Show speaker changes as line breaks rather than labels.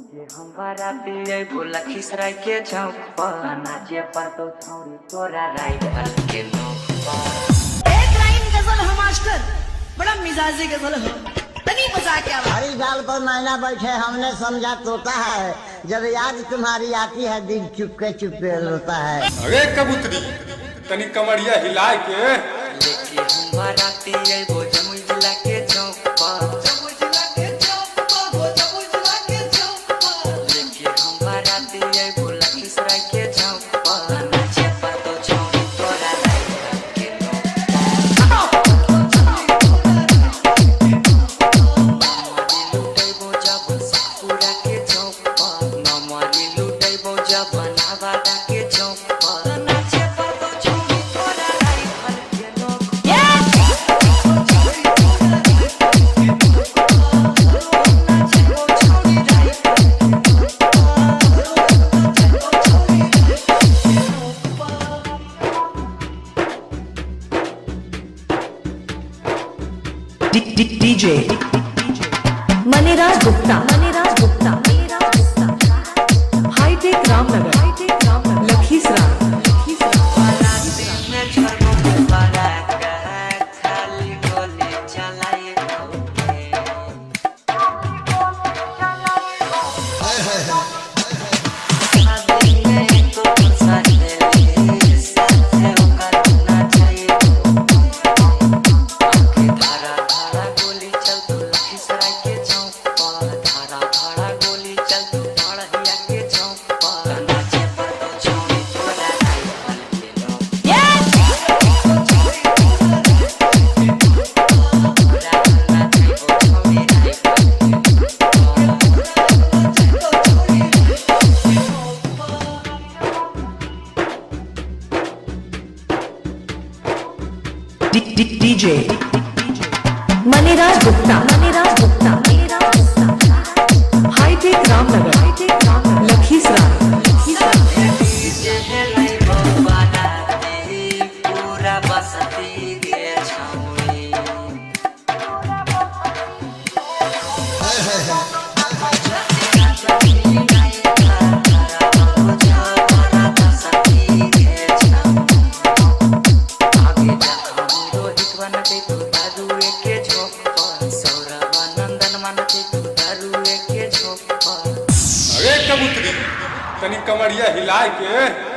ये हमारा पिए बोला खिसराय के चौक पर नाचे पर तो छौरी तोरा राइफल के नोक पर।
एक लाइन गजल हो मास्टर, बड़ा मिजाजी गजल हो, तनी बजा के आवाज।
हरी डाल पर मैना बैठे हमने समझा तोता है, जब याद तुम्हारी आती है दिल चुपके चुपके रोता है।
अरे कबूतरी तनी कमरिया हिला के
लेके हमारा पिए वो जमुई जिला के चौक पर, जमुई जिला के चौक पर, वो जमुई जिला के चौक पर। लेके हमारा पिए बोला खिसराय के चौक पर नाचे पर तो छौरी तोरा राइफल के नोक
DJ मनीराज गुप्ता, हाईटेक रामनगर, लखीसराय।
खाली गोली चलाए
DJ मनीराज गुप्ता, हाईटेक रामनगर, लखीसराय।
पूरा बसती गे छौरी
अरे कबूतरी तनी कमरिया हिला के